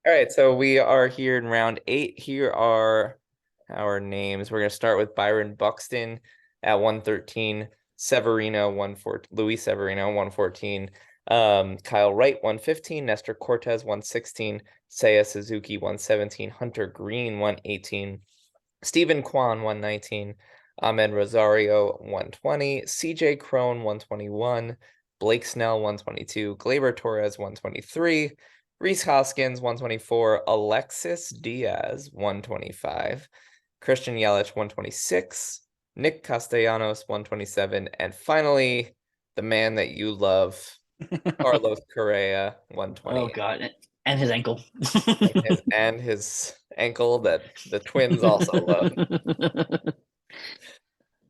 All right, so we are here in round 8. Here are our names. We're going to start with Byron Buxton at 113, Severino 114, Luis Severino 114, Kyle Wright 115, Nestor Cortez 116, Seiya Suzuki 117, Hunter Green 118, Stephen Kwan 119, Ahmed Rosario 120, CJ Crone 121, Blake Snell 122, Gleyber Torres 123, Reese Hoskins 124, Alexis Diaz 125, Christian Yelich 126, Nick Castellanos 127, and finally the man that you love, Carlos Correa Oh 128. God, and his ankle. And his ankle that the Twins also love.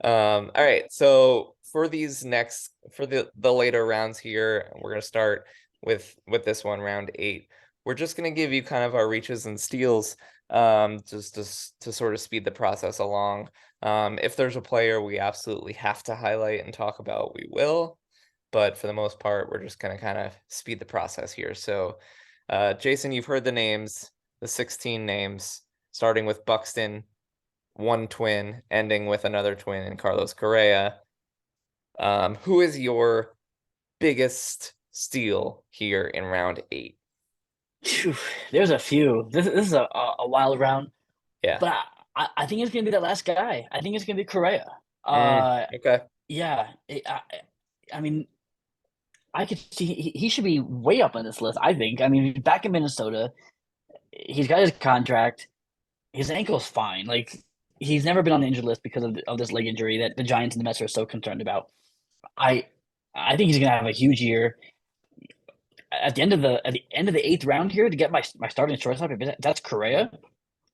All right, so for the later rounds here, we're gonna start with this one, round 8. We're just gonna give you kind of our reaches and steals, just to sort of speed the process along. If there's a player we absolutely have to highlight and talk about, we will. But for the most part, we're just gonna kind of speed the process here. So, Jason, you've heard the names, the 16 names, starting with Buxton, one twin, ending with another twin in Carlos Correa. Who is your biggest steal here in round 8? Phew, there's a few. This is a wild round, Yeah. but I think it's gonna be that last guy. I think it's gonna be Correa. Okay. Yeah. I mean, I could see he should be way up on this list. I think. I mean, back in Minnesota, he's got his contract. His ankle's fine. Like he's never been on the injured list because of this leg injury that the Giants and the Mets are so concerned about. I I think he's gonna have a huge year. At the end of the eighth round here to get my starting shortstop, if that's Correa,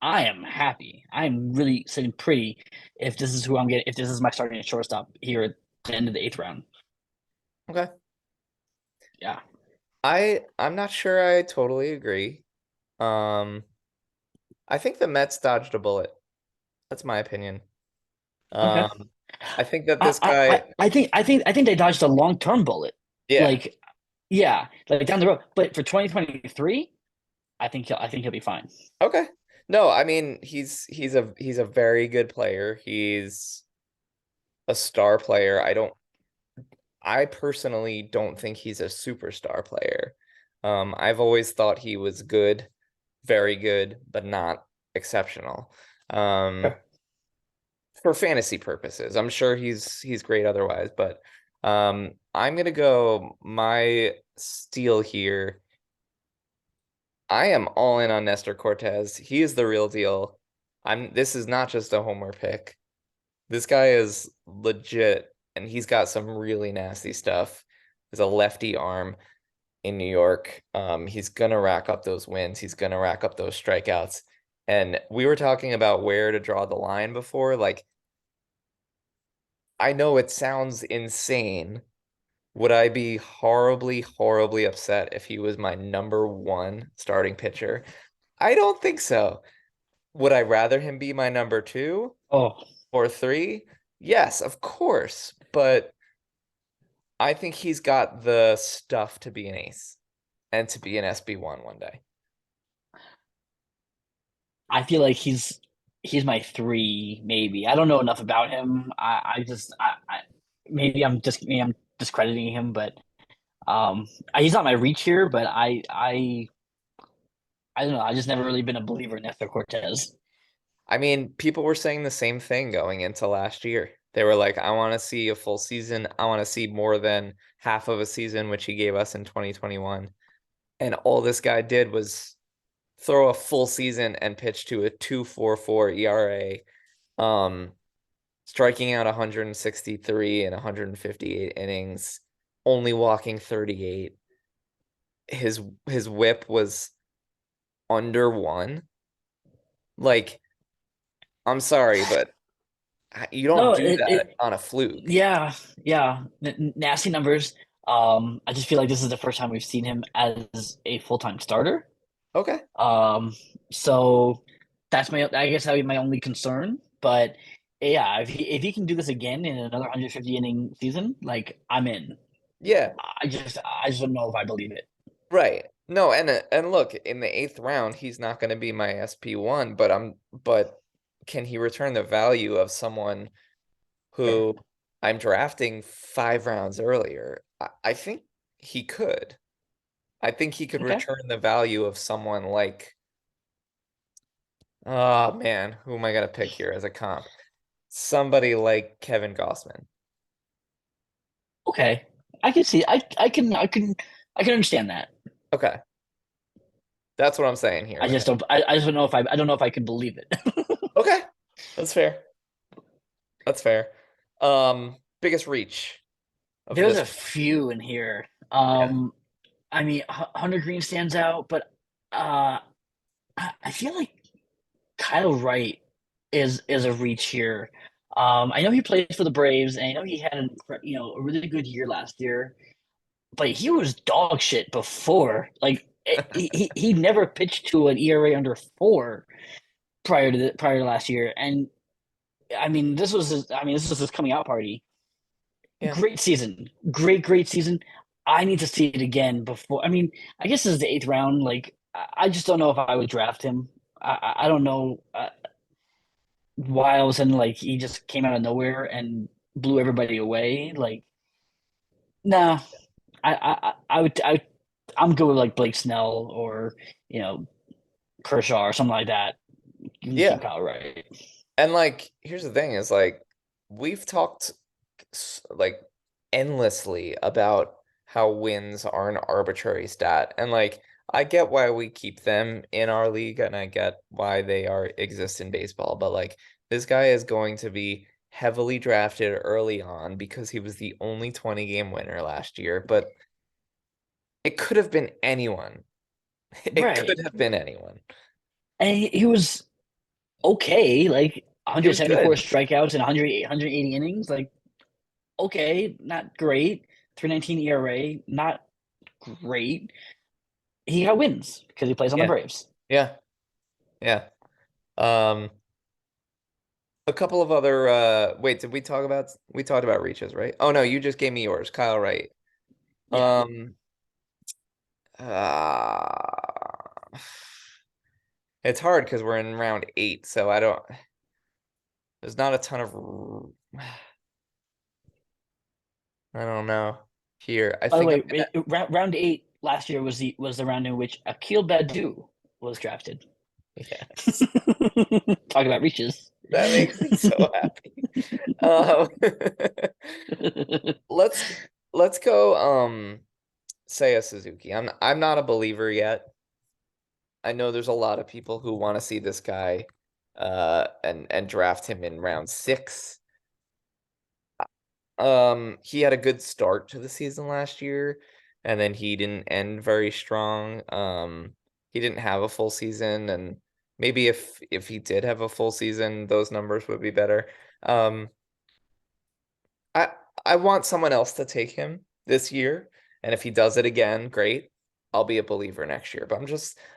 I am happy. I am really sitting pretty if this is who I'm getting. If this is my starting shortstop here at the end of the eighth round, Okay. yeah. I'm not sure I totally agree. Um, I think the Mets dodged a bullet. That's my opinion. Okay. Um, I think that I this I I guy, I think they dodged a long term bullet. yeah. Like, yeah, like down the road. But for 2023, I think he'll be fine. Okay. No, I mean he's a very good player. He's a star player. I personally don't think he's a superstar player. I've always thought he was good, very good, but not exceptional. Um, Okay. for fantasy purposes, I'm sure he's great otherwise, but I'm gonna go my steal here. I am all in on Nestor Cortez. He is the real deal. This is not just a homer pick. This guy is legit, and he's got some really nasty stuff. He's a lefty arm in New York. He's gonna rack up those wins. He's gonna rack up those strikeouts. And we were talking about where to draw the line before. Like, I know it sounds insane. Would I be horribly, horribly upset if he was my number one starting pitcher? I don't think so. Would I rather him be my number two Oh, or three? Yes, of course. But I think he's got the stuff to be an ace and to be an SB1 one day. I feel like he's my three, maybe. I don't know enough about him. Maybe I'm discrediting him, but he's not my reach here. But I don't know. I just never really been a believer in Nestor Cortez. I mean, people were saying the same thing going into last year. They were like, I want to see a full season. I want to see more than half of a season, which he gave us in 2021. And all this guy did was throw a full season and pitch to a 2.44 ERA, um, striking out 163 and 158 innings, only walking 38. His whip was under one. Like, I'm sorry, but you don't No, do it, that it on a fluke. yeah, yeah, nasty numbers. I just feel like this is the first time we've seen him as a full-time starter. Okay. Um, so I guess that would be my only concern. But yeah, if he can do this again in another 150 inning season, like I'm in. Yeah, I just don't know if I believe it. right. No, and look, in the eighth round, he's not going to be my SP1, but can he return the value of someone Sure. who I'm drafting 5 rounds earlier? I think he could. I think he could Okay. return the value of someone like, oh man, who am I gonna pick here as a comp? Somebody like Kevin Gossman. Okay. I can see. I can understand that. Okay, that's what I'm saying here I with just him. don't. I just don't know if I don't know if I can believe it. Okay, that's fair. That's fair. Biggest reach of There's this a one. few in here. Yeah. I mean, Hunter Green stands out, but uh, I feel like Kyle Wright is a reach here. I know he plays for the Braves, and I know he had a really good year last year, but he was dog shit before. Like he never pitched to an ERA under 4 prior to last year, and this was his coming out party. Yeah. Great season, great season. I need to see it again before. I mean, I guess this is the eighth round. Like I just don't know if I would draft him. I don't know. Why all of a sudden like he just came out of nowhere and blew everybody away. Like, nah, I'm good with like Blake Snell or you know Kershaw or something like that. You can keep Yeah. Kyle Wright. And like, here's the thing is like, we've talked like endlessly about how wins are an arbitrary stat. And like, I get why we keep them in our league and I get why they are exist in baseball, but like this guy is going to be heavily drafted early on because he was the only 20 game winner last year, but it could have been anyone. It Right, could have been anyone. and he was okay. Like He was 174 good. strikeouts and 180 innings. Like okay, not great. 319 ERA, not great. He got wins because he plays on the Yeah. Braves. Yeah. Yeah. Um, a couple of other wait, did we talked about reaches, right? Oh no, you just gave me yours, Kyle Wright. Yeah. Um uh, it's hard because we're in round 8, so I don't there's not a ton of I don't know here. I By the think I'm way, round 8 last year was the round in which Akil Badu was drafted. yes. Talk about reaches. That makes me so happy. Um let's let's go Seiya Suzuki. I'm not a believer yet. I know there's a lot of people who want to see this guy and draft him in round 6. He had a good start to the season last year, and then he didn't end very strong. He didn't have a full season, and maybe if he did have a full season, those numbers would be better. Um, I I want someone else to take him this year, and if he does it again, great. I'll be a believer next year, but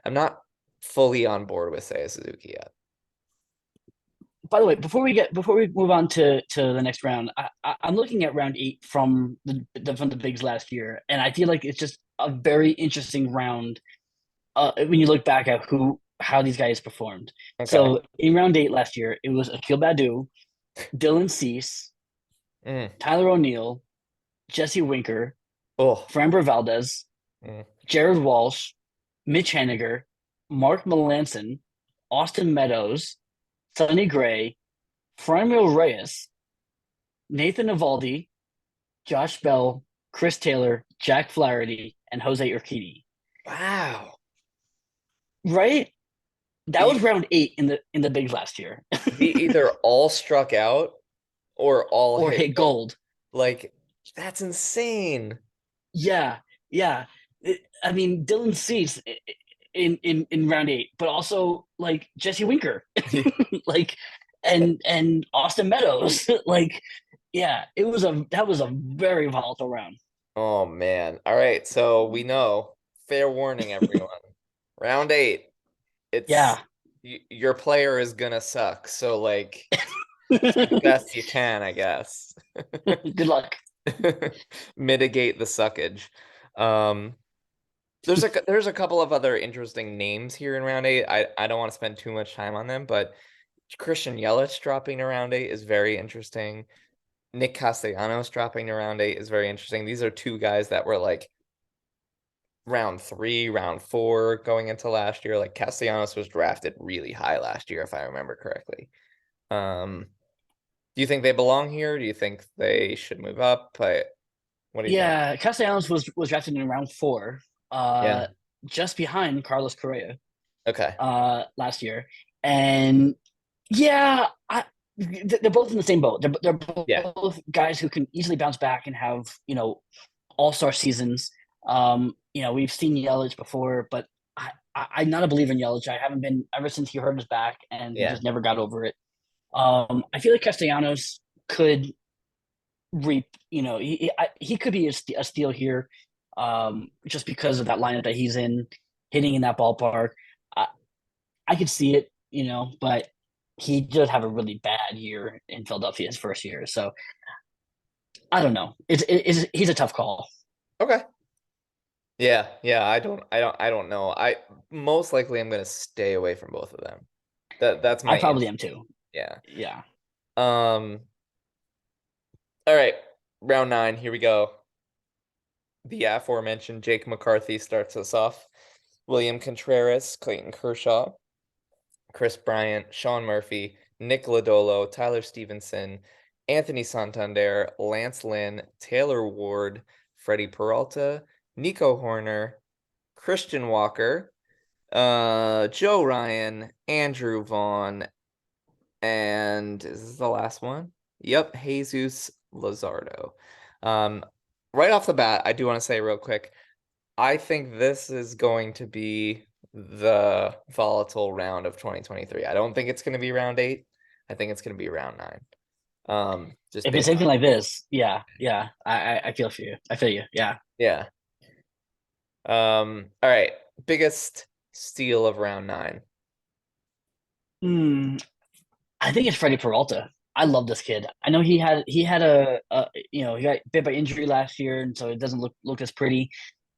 I'm not fully on board with Seiya Suzuki yet. By the way, before we move on to the next round, I'm looking at round 8 from the bigs last year, and I feel like it's just a very interesting round when you look back at who how these guys performed. Okay. So in round 8 last year, it was Akil Badu, Dylan Cease, Mm. Tyler O'Neill, Jesse Winker, Oh. Framber Valdez, Mm. Jared Walsh, Mitch Haniger, Mark Melanson, Austin Meadows, Sonny Gray, Franmil Reyes, Nathan Evaldi, Josh Bell, Chris Taylor, Jack Flaherty, and Jose Urquidy. Wow. Right? That E- was round 8 in the bigs last year. He either all struck out or all Or hit hit gold. gold. Like, that's insane. Yeah, yeah. I mean, Dylan Cease in round 8, but also like Jesse Winker, like and Austin Meadows, like yeah, it was a that was a very volatile round. Oh man. All right, so we know. Fair warning, everyone. Round 8. It's Yeah, your player is gonna suck. So like do the best you can, I guess. good luck. Mitigate the suckage. Um, There's a couple of other interesting names here in round eight. I don't want to spend too much time on them, but Christian Yelich dropping to round eight is very interesting. Nick Castellanos dropping to round eight is very interesting. These are two guys that were like round three, round four going into last year. Like Castellanos was drafted really high last year, if I remember correctly. Um, do you think they belong here? Do you think they should move up? What do you think? Yeah, Castellanos was drafted in round four, Yeah. uh, just behind Carlos Correa, Okay. last year, and yeah, they're both in the same boat. They're Yeah. both guys who can easily bounce back and have all-star seasons. We've seen Yelich before, but I'm not a believer in Yelich. I haven't been ever since he hurt his back, and he Yeah. just never got over it. I feel like Castellanos could reap. He could be a steal here, just because of that lineup that he's in, hitting in that ballpark. I, I could see it, but he did have a really bad year in Philadelphia his first year. So I don't know. He's a tough call. Okay. Yeah. Yeah. I don't know. I most likely I'm gonna stay away from both of them. That's I my probably instinct. am too. Yeah. Yeah. Um, all right. Round nine, here we go. The aforementioned Jake McCarthy starts us off. William Contreras, Clayton Kershaw, Chris Bryant, Sean Murphy, Nick Lodolo, Tyler Stevenson, Anthony Santander, Lance Lynn, Taylor Ward, Freddie Peralta, Nico Horner, Christian Walker, Joe Ryan, Andrew Vaughn, and is this the last one? Yep, Jesus Lazardo. Um, right off the bat, I do want to say real quick, I think this is going to be the volatile round of 2023. I don't think it's going to be round eight. I think it's going to be round nine. Just If it's based on anything like this, yeah, yeah, I feel for you. I feel you. Yeah. yeah. All right. Biggest steal of round nine. Hmm. I think it's Freddie Peralta. I love this kid. I know he had he got bit by injury last year, and so it doesn't look as pretty.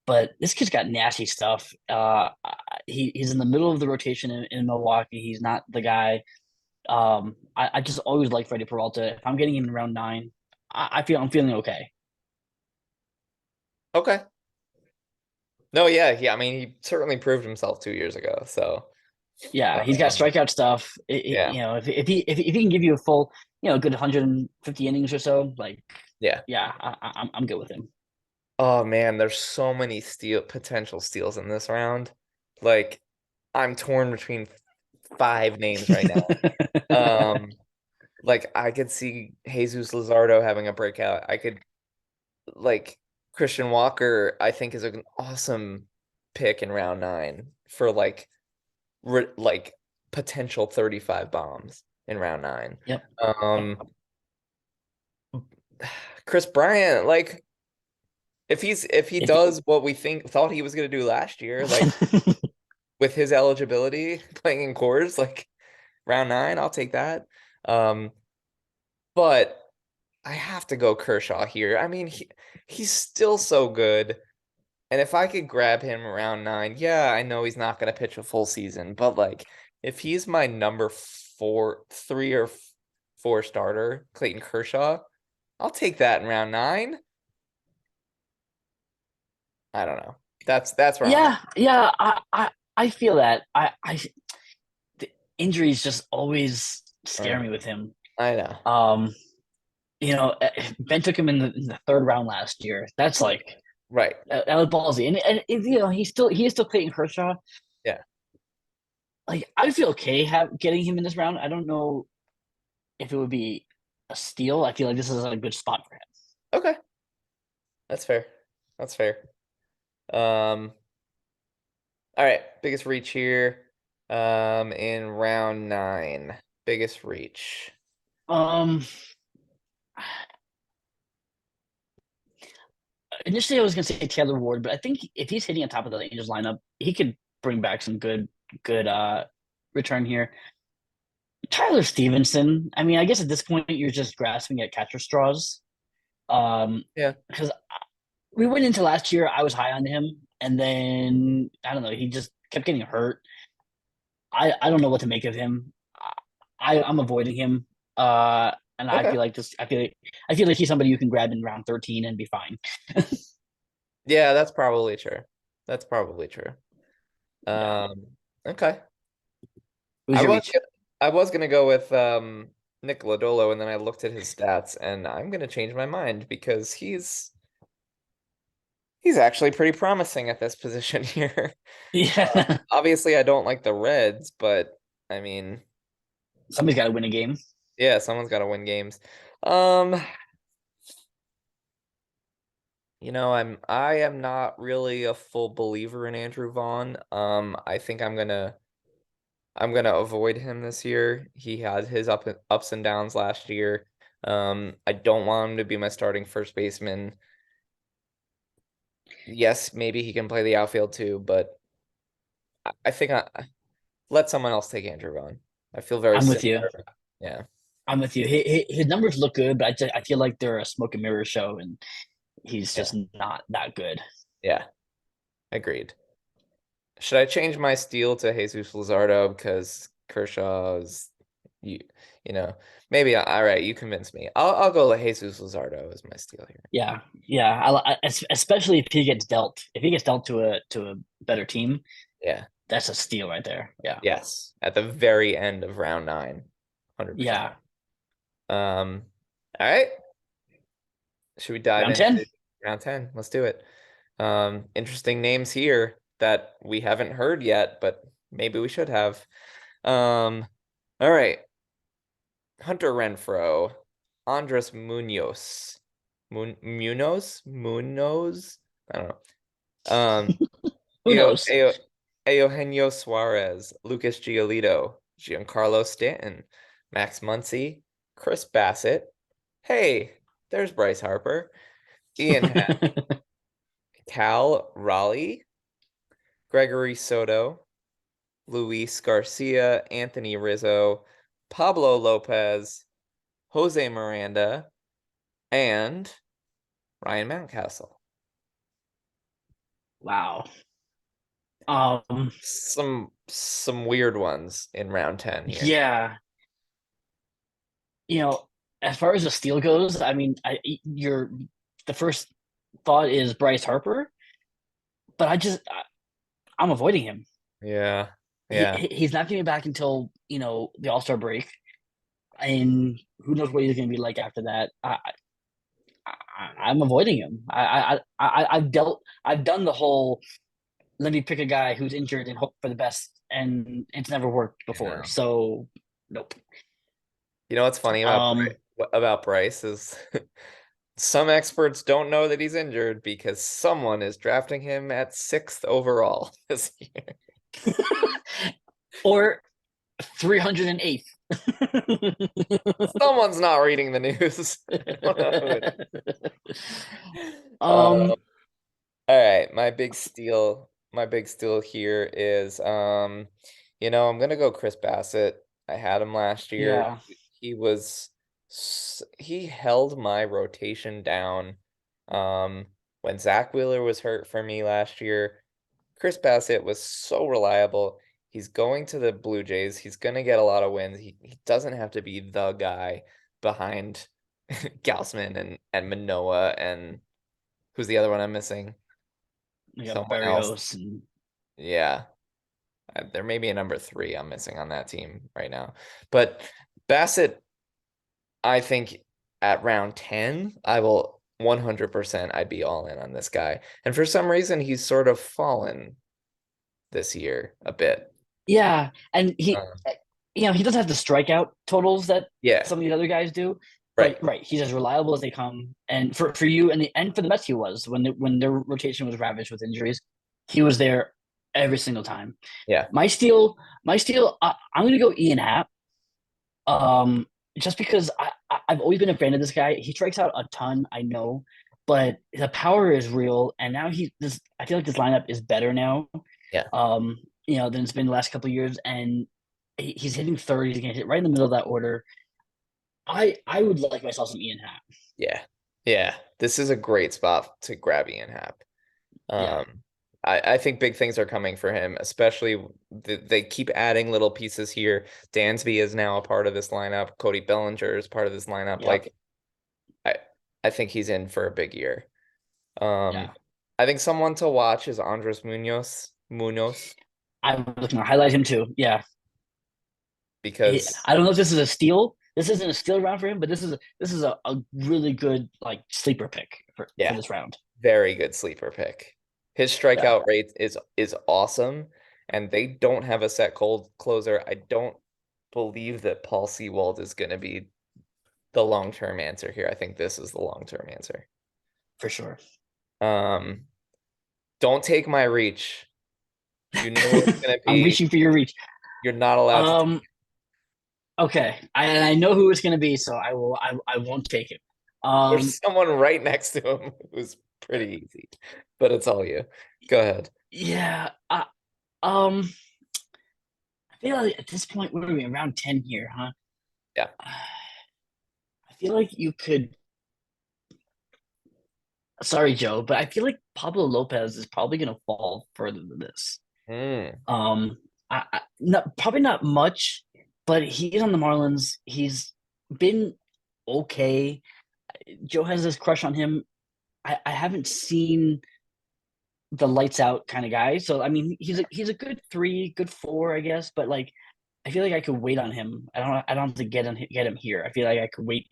But this kid's got nasty stuff. He's in the middle of the rotation in Milwaukee. He's not the guy. I just always like Freddie Peralta. If I'm getting him in round nine, I'm feeling okay. Okay. No, yeah, I mean, he certainly proved himself 2 years ago. So, Yeah, he's got um, strikeout stuff. yeah, If he can give you a full, good 150 innings or so, like, yeah. yeah, I'm good with him. Oh man, there's so many potential steals in this round. Like, I'm torn between five names right now. Um, like I could see Jesus Luzardo having a breakout. I could like Christian Walker, I think is an awesome pick in round nine for like potential 35 bombs in round nine. Yep. Um, Chris Bryant, like if he If he- does what we thought he was gonna do last year, like with his eligibility playing in cores, like round nine, I'll take that. Um, but I have to go Kershaw here. I mean, he's still so good. And if I could grab him around nine, yeah, I know he's not gonna pitch a full season, but like if he's my number three or four starter, Clayton Kershaw, I'll take that in round nine. I don't know. That's where I'm at. yeah, yeah, I feel that. The injuries just always scare Uh, me with him. I know. Um, Ben took him in the third round last year. That's like Right. that was ballsy, and he is still Clayton Kershaw. Yeah. Like I feel okay getting him in this round. I don't know if it would be a steal. I feel like this is a good spot for him. Okay. That's fair. That's fair. Um, all right. Biggest reach here. In round nine. Biggest reach. Um, Initially I was gonna say Taylor Ward, but I think if he's hitting on top of the Angels lineup, he could bring back some good return here. Tyler Stevenson. I mean, I guess at this point you're just grasping at catcher straws. Yeah. Because we went into last year, I was high on him. and then I don't know. He just kept getting hurt. I don't know what to make of him. I'm avoiding him. And I Okay. feel like this. I feel like he's somebody you can grab in round 13 and be fine. Yeah, that's probably true. That's probably true. Yeah. Um, okay. Who's I your was reach? gonna, I was gonna go with Nick Lodolo, and then I looked at his stats, and I'm gonna change my mind because he's actually pretty promising at this position here. Yeah. Obviously, I don't like the Reds, but I mean, Somebody's got to win a game. yeah, someone's got to win games. Um, I am not really a full believer in Andrew Vaughn. I think I'm gonna avoid him this year. He had his ups and downs last year. I don't want him to be my starting first baseman. Yes, maybe he can play the outfield too, but I think let someone else take Andrew Vaughn. I feel very I'm with you. similar. Yeah, I'm with you. His numbers look good, but I feel like they're a smoke and mirror show, and he's yeah, just not that good. yeah. Agreed. Should I change my steal to Jesus Luzardo because Kershaw is you you know maybe all right, you convinced me. I'll go with Jesus Luzardo as my steal here. Yeah, yeah. Especially if he gets dealt. If he gets dealt to a better team, Yeah. that's a steal right there. Yeah, Yes. At the very end of round 9. 100%. yeah. All right. Should we dive Round 10. into round 10? Let's do it. Interesting names here that we haven't heard yet, but maybe we should have. All right. Hunter Renfro, Andres Munoz, Munoz. I don't know. Who knows? Eugenio Suarez, Lucas Giolito, Giancarlo Stanton, Max Muncy, Chris Bassett. Hey, there's Bryce Harper, Ian Happ, Cal Raleigh, Gregory Soto, Luis Garcia, Anthony Rizzo, Pablo Lopez, Jose Miranda, and Ryan Mountcastle. Wow. Um. Some weird ones in round 10 here. Yeah. You know, as far as the steal goes, I mean, the first thought is Bryce Harper, but I'm avoiding him. Yeah. Yeah. He's not getting back until the All Star break, and who knows what he's going to be like after that. I'm avoiding him. I've done the whole let me pick a guy who's injured and hope for the best, and it's never worked You before. know. So nope. You know what's funny Um, About Bryce is some experts don't know that he's injured because someone is drafting him at 6th overall this year. or 308th. Someone's not reading the news. I don't know who it is. um, All right, my big steal here is I'm gonna go Chris Bassett. I had him last year. yeah, He held my rotation down when Zach Wheeler was hurt for me last year. Chris Bassett was so reliable. He's going to the Blue Jays. He's gonna get a lot of wins. He doesn't have to be the guy behind Gausman and Manoah and who's the other one I'm missing? we got Someone else. Barrios and Yeah. There may be a number 3 I'm missing on that team right now. But Bassett, I think at round 10, I will 100% I'd be all in on this guy. And for some reason, he's sort of fallen this year a bit. yeah, and Um, he doesn't have the strikeout totals that yeah, some of the other guys do, right. but right, he's as reliable as they come. And for you and for the Mets, he was when their rotation was ravaged with injuries, he was there every single time. Yeah, My steal, I'm gonna go Ian Happ. Um, just because I've always been a fan of this guy. He strikes out a ton, I know, but the power is real. And now I feel like this lineup is better now. yeah, Um, than it's been the last couple of years, and he's hitting third. He's gonna hit right in the middle of that order. I would like myself some Ian Happ. yeah, yeah. This is a great spot to grab Ian Happ. Yeah, Um, I think big things are coming for him, especially they keep adding little pieces here. Dansby is now a part of this lineup. Cody Bellinger is part of this lineup. Yep. Like I I think he's in for a big year. Um, Yeah. I think someone to watch is Andres Munoz. Munoz I was looking to highlight him too. Yeah. because I don't know if this is a steal. This isn't a steal round for him, but this is a really good like sleeper pick for yeah, this round. very good sleeper pick. His Yeah, strikeout rate is awesome, and they don't have a set cold closer. I don't believe that Paul Sewald is going to be the long-term answer here. I think this is the long-term answer. for sure. Um, don't take my reach. You know what it's going to I'm be. reaching for your reach. You're not allowed to take Um, okay. I know who it's gonna be, so I won't take it. There's someone right next to him who's pretty easy, but it's all you. Go ahead. Yeah. Um I feel like at this point we're around 10 here, huh? Yeah. I feel like you could sorry, Joe, but I feel like Pablo Lopez is probably gonna fall further than this. Mm. Um not probably not much, but he's on the Marlins. He's been okay. Joe has this crush on him. I haven't seen the lights out kind of guy. So I mean, he's a good 3, good 4, I guess. But like, I feel like I could wait on him. I don't have to get him here. I feel like I could wait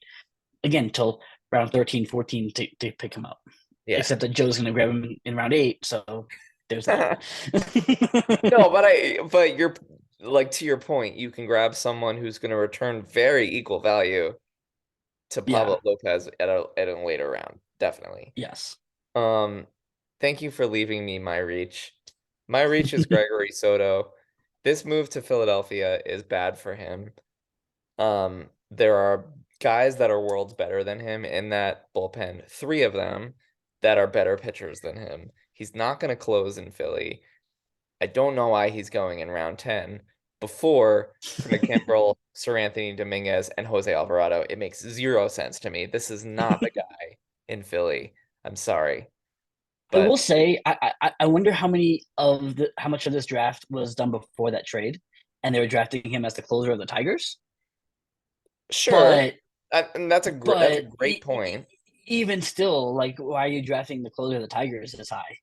again till round 13, 14 to pick him up. Yeah. Except that Joe's gonna grab him in round 8. So there's that. No, but you're like to your point, you can grab someone who's going to return very equal value to Yeah. Pablo Lopez at a later round. Definitely. Yes. Um, thank you for leaving me my reach. My reach is Gregory Soto. This move to Philadelphia is bad for him. There are guys that are worlds better than him in that bullpen, 3 of them that are better pitchers than him. He's not going to close in Philly. I don't know why he's going in round 10 before Craig Kimbrell, Sir Anthony Dominguez, and Jose Alvarado. It makes zero sense to me. This is not the guy in Philly. I'm sorry. I will But say, I wonder how much of this draft was done before that trade, and they were drafting him as the closer of the Tigers. sure, But and that's a but great point. even still, like, why are you drafting the closer of the Tigers this high?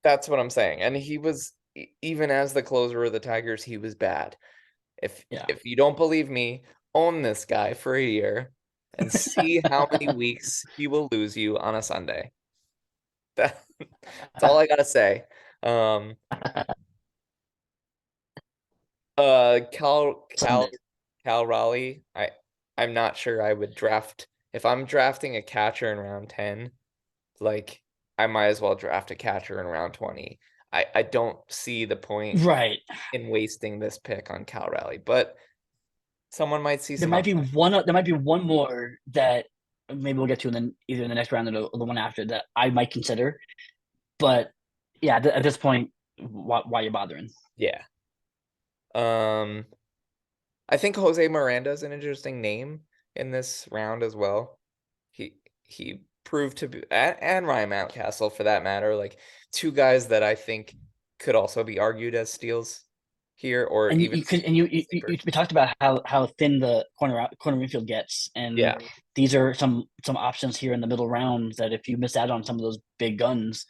That's what I'm saying. And he was even as the closer of the Tigers, he was bad. If Yeah. if you don't believe me, own this guy for a year and see how many weeks he will lose you on a Sunday. That's all I gotta say. Um, uh, Cal Cal Sunday. Cal Raleigh. I'm not sure I would draft if I'm drafting a catcher in round 10. Like I might as well draft a catcher in round 20. I don't see the point Right. in wasting this pick on Cal Raleigh, but someone might see There some might be upside. one. There might be one more that maybe we'll get to in either in the next round or the one after that I might consider. But yeah, at this point, why are you bothering? Yeah. Um, I think Jose Miranda is an interesting name in this round as well. He proved to be and Ryan Mountcastle for that matter, like 2 guys that I think could also be argued as steals here or And even you could and you sleepers. we talked about how thin the corner infield gets, and Yeah. these are some options here in the middle rounds that if you miss out on some of those big guns,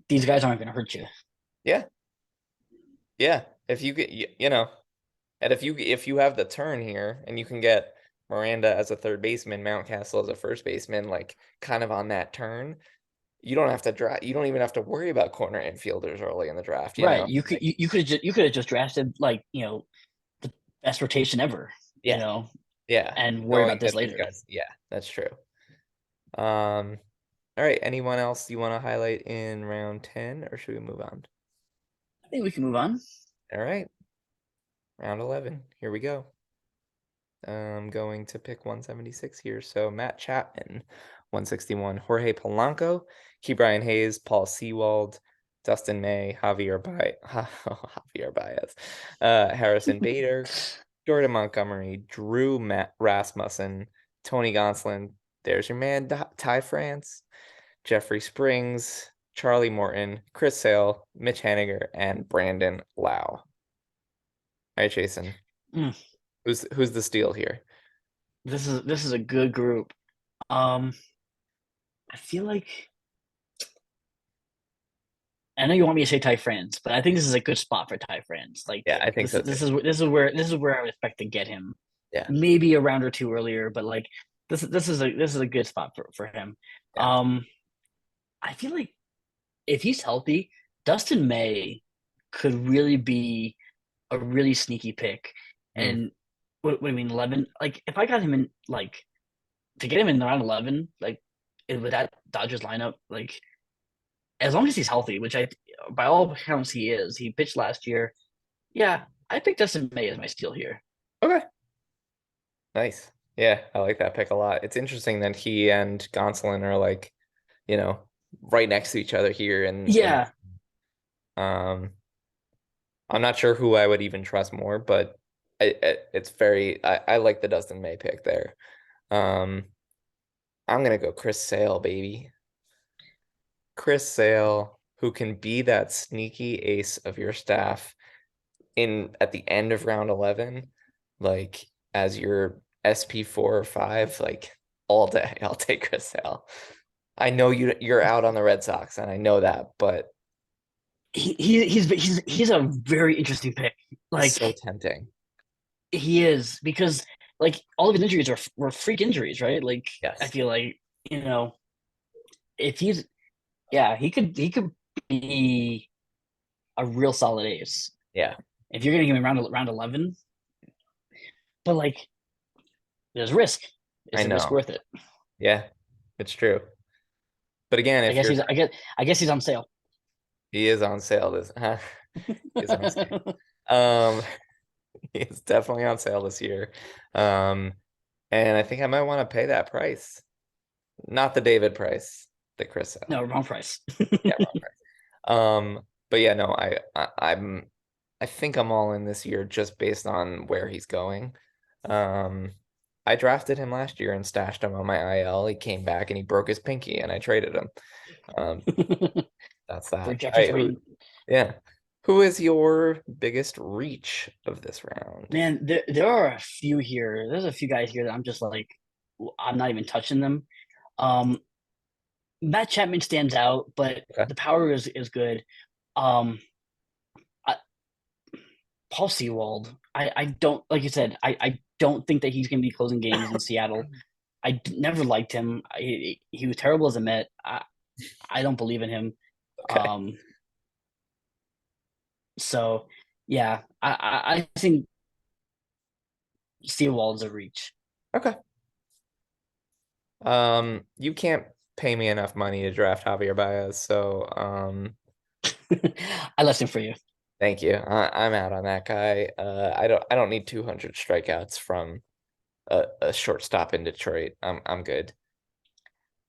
these guys aren't going to hurt you. Yeah. Yeah. If you get you know, and if you have the turn here and you can get Miranda as a third baseman, Mountcastle as a first baseman, like kind of on that turn, you don't have to draft. You don't even have to worry about corner infielders early in the draft. Right? Like You could have just drafted like the best rotation ever, yeah, yeah. and worry Knowing about this that these later. guys, yeah, that's true. All right. Anyone else you want to highlight in round 10, or should we move on? I think we can move on. All right, round 11. Here we go. I'm going to pick 176 here. So Matt Chapman, 161. Jorge Polanco, Key Brian Hayes, Paul Sewald, Dustin May, Javier Baez, Harrison Bader, Jordan Montgomery, Rasmussen, Tony Gonsolin. There's your man, Ty France, Jeffrey Springs, Charlie Morton, Chris Sale, Mitch Haniger, and Brandon Lau. All right, Jason. Mm, Who's the steal here? this is a good group. I feel like I know you want me to say Ty France, but I think this is a good spot for Ty France. Like Yeah, I think so too. this is where I would expect to get him. Yeah, Maybe a round or two earlier, but like this is a good spot for him. yeah. I feel like if he's healthy, Dustin May could really be a really sneaky pick. Mm. And what I mean, 11. Like if I got him in, like to get him in around 11, like with that Dodgers lineup, like as long as he's healthy, which I by all accounts he is. He pitched last year. Yeah, I picked Dustin May as my steal here. Okay, nice. Yeah, I like that pick a lot. It's interesting that he and Gonsolin are like, you know, right next to each other here in Yeah, um I'm not sure who I would even trust more, but it's very I like the Dustin May pick there. Um I'm gonna go Chris Sale, baby. Chris Sale, who can be that sneaky ace of your staff in at the end of round 11, like as your SP4 or 5, like all day. I'll take Chris Sale. I know you're out on the Red Sox, and I know that, but he's a very interesting pick. he's so Like tempting. he is because like all of his injuries were freak injuries, right? Like I Yes. feel like you know if he's yeah he could be a real solid ace Yeah, if you're getting him around round 11. But like there's risk. Is I the risk know. worth it? Yeah, it's true. But again, I if guess you're I guess he's on sale. he is on sale this he is on sale. Um he is definitely on sale this year. Um and I think I might want to pay that price. Not the David price, the Chris Sale. No, wrong price. Yeah, wrong price. But yeah, no, I think I'm all in this year just based on where he's going. Um, I drafted him last year and stashed him on my IL. He came back and he broke his pinky, and I traded him. Um, that's For that. Jeffrey Fried. Yeah. Who is your biggest reach of this round? Man, there are a few here. There's a few guys here that I'm just like I'm not even touching them. Um, Matt Chapman stands out, but Okay. the power is good. Um, I, Paul Sewald. I don't like you said. I don't think that he's going to be closing games in Seattle. Never liked him. He was terrible as a Met. I don't believe in him. Okay. Um, so yeah, I think Sewald's a reach. Okay. You can't pay me enough money to draft Javier Baez, so I left him for you. thank you. I'm out on that guy. I don't need 200 strikeouts from a shortstop in Detroit. I'm good.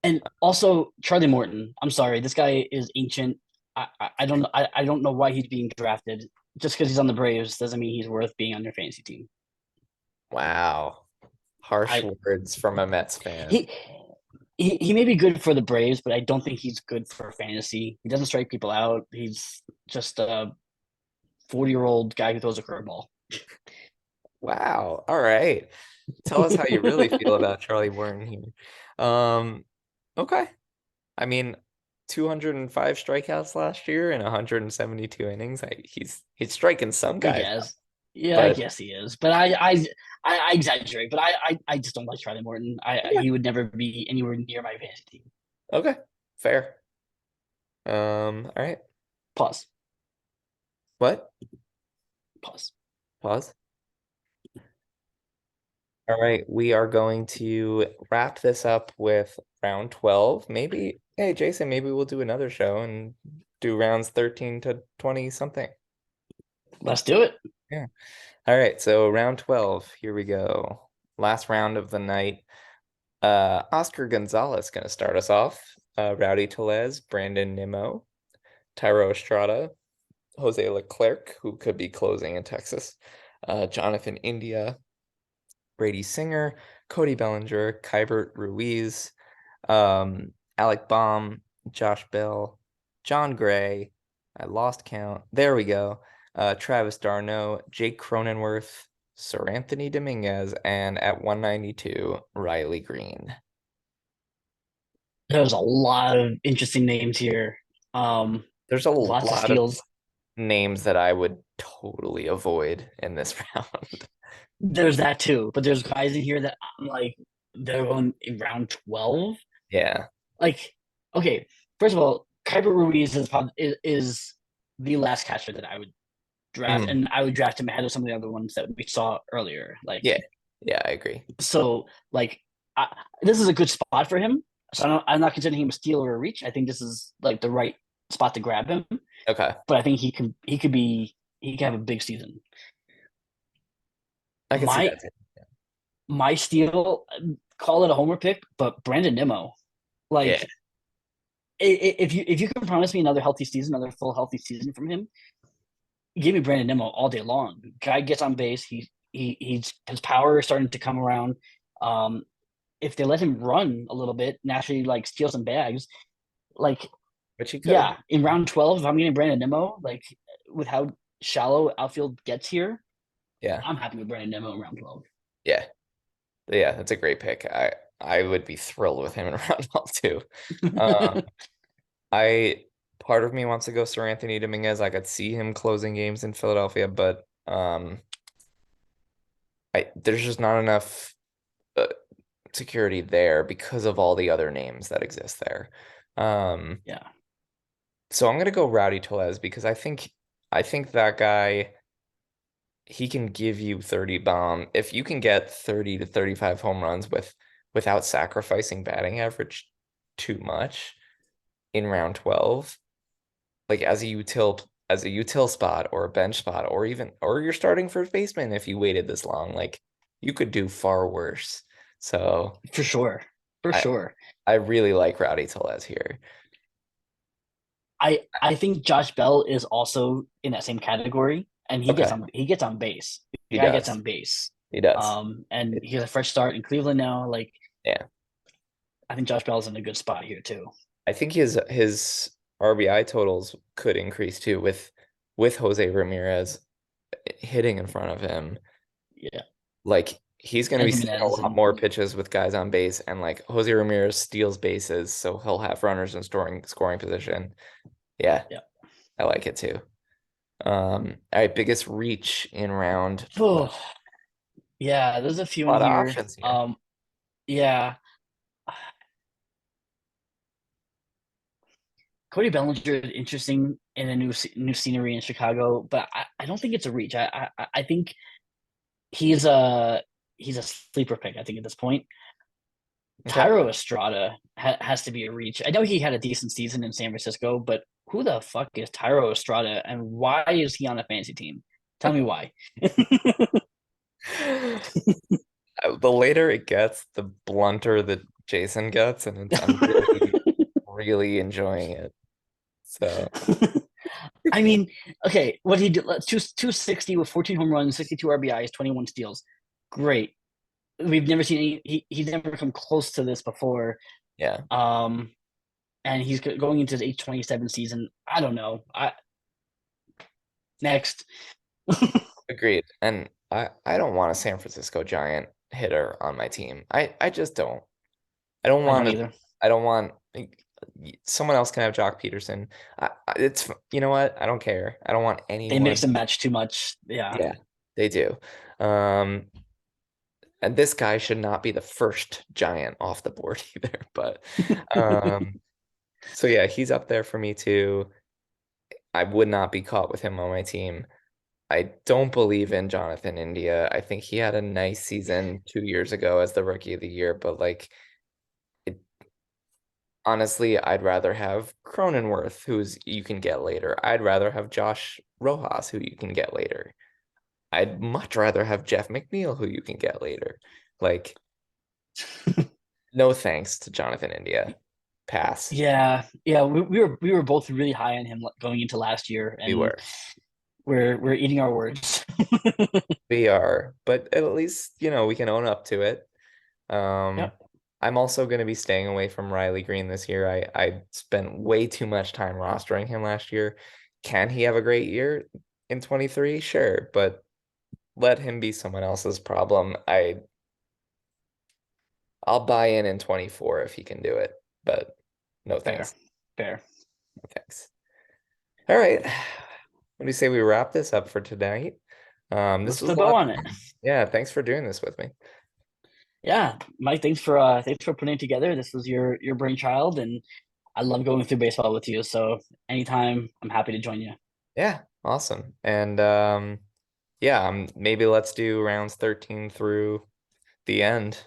And also Charlie Morton. I'm sorry, this guy is ancient. I don't know why he's being drafted. Just because he's on the Braves doesn't mean he's worth being on your fantasy team. Wow. Harsh I words from a Mets fan. he he may be good for the Braves, but I don't think he's good for fantasy. He doesn't strike people out. He's just a 40-year-old guy who throws a curveball. Wow. All right. Tell us how you really feel about Charlie Morton here. Okay. I mean, 205 strikeouts last year and 172 innings. He's striking some I guys out, guess. Yeah, I but guess he is. But I exaggerate. But I just don't like Charlie Morton. okay. He would never be anywhere near my fantasy team. Okay. Fair. All right. Pause. What? Pause. Pause. All right, we are going to wrap this up with round 12. Maybe, hey, Jason, maybe we'll do another show and do rounds 13 to 20 something. Let's do it. Yeah. All right, so round 12, here we go. Last round of the night. Oscar Gonzalez going to start us off. Rowdy Tellez, Brandon Nimmo, Tyro Estrada, Jose Leclerc, who could be closing in Texas, Jonathan India, Brady Singer, Cody Bellinger, Kybert Ruiz, Alec Baum, Josh Bell, John Gray. I lost count. There we go. Travis Darno, Jake Cronenworth, Sir Anthony Dominguez, and at 192, Riley Green. There's a lot of interesting names here. There's a Lots of lot of steals. names that I would totally avoid in this round. There's that too, but there's guys in here that I'm like they're going in round 12. Yeah. Like, okay, first of all, Kyber Ruiz is the last catcher that I would draft, Mm. and I would draft him ahead of some of the other ones that we saw earlier. Like, Yeah. Yeah, I agree. so like I, this is a good spot for him. So I'm not considering him a steal or a reach. I think this is like the right spot to grab him. Okay. But I think he can have a big season. I can see My that too. my steal, call it a homer pick, but Brandon Nimmo, Yeah. like if you can promise me another healthy season, another full healthy season from him, give me Brandon Nimmo all day long. Guy gets on base. He's his power is starting to come around. Um, if they let him run a little bit, naturally like steal some bags, like Which he could. yeah, in round 12, if I'm getting Brandon Nimmo, like with how shallow outfield gets here, Yeah. I'm happy with Brandon Nimmo in round 12. Yeah. Yeah, that's a great pick. I would be thrilled with him in round 12 too. Um, I part of me wants to go Sir Anthony Dominguez. I could see him closing games in Philadelphia, but there's just not enough uh, security there because of all the other names that exist there. Um, Yeah, so I'm gonna go Rowdy Tellez because I think that guy he can give you 30 bomb. If you can get 30 to 35 home runs without sacrificing batting average too much in round 12, like as a util spot or a bench spot or you're starting first baseman if you waited this long, like you could do far worse. So for sure, for I sure. I really like Rowdy Tellez here. I think Josh Bell is also in that same category, and Okay, he gets on base. The he guy gets does. on base. He does. And he has a fresh start in Cleveland now. Like Yeah. I think Josh Bell's in a good spot here too. I think his RBI totals could increase too with Jose Ramirez hitting in front of him. Yeah, Like he's going to and be seeing a Jimenez lot and more pitches with guys on base, and like Jose Ramirez steals bases, so he'll have runners in scoring position. Yeah, yeah. I like it too. All right, biggest reach in round Oh, 12. yeah, there's a few A in lot of here. options here. Yeah, Cody Bellinger is interesting in a new scenery in Chicago, but I don't think it's a reach. I think he's a he's a sleeper pick. I think at this point, Okay. Tyro Estrada has to be a reach. I know he had a decent season in San Francisco, but who the fuck is Tyro Estrada, and why is he on a fantasy team? Tell me why. The later it gets, the blunter that Jason gets, and I'm really, really enjoying it. So I mean, okay, what he did, 260 with 14 home runs, 62 RBIs, 21 steals. Great. We've never seen he's never come close to this before. yeah, Um, and he's going into his age 27 season. I don't know. Next. agreed. And I don't want a San Francisco Giant hitter on my team. I just don't. I don't I want don't to. either. I don't want someone else can have Jock Peterson. It's you know what? I don't care. I don't want They mix anyone. and match too much. Yeah. Yeah, they do. Um, and this guy should not be the first Giant off the board either. But um, so yeah, he's up there for me too. I would not be caught with him on my team. I don't believe in Jonathan India. I think he had a nice season 2 years ago as the rookie of the year, but like it, honestly, I'd rather have Cronenworth, who's you can get later. I'd rather have Josh Rojas, who you can get later. I'd much rather have Jeff McNeil, who you can get later. Like, no thanks to Jonathan India. Pass. Yeah, yeah, we were both really high on him going into last year, We and were. we're eating our words. We are, but at least, we can own up to it. Um, Yep. I'm also going to be staying away from Riley Green this year. I spent way too much time rostering him last year. Can he have a great year in 23? Sure, but let him be someone else's problem. I'll buy in 24 if he can do it, but no Fair, thanks. fair. No thanks. All right. What do you say we wrap this up for tonight? This Let's was put a a bow lot on of it. fun. Yeah, thanks for doing this with me. Yeah, Mike, thanks for putting it together. This was your brainchild, and I love going through baseball with you. So anytime, I'm happy to join you. Yeah, awesome. And yeah, maybe let's do rounds 13 through the end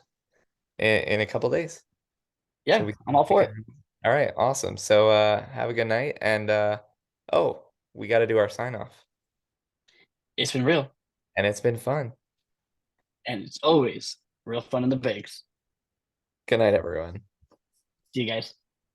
in a couple days. So Yeah, I'm all we for it. can all right, awesome. So have a good night and oh, we got to do our sign off. It's been real, And it's been fun. and it's always real fun in the bigs. Good night, everyone. See you guys.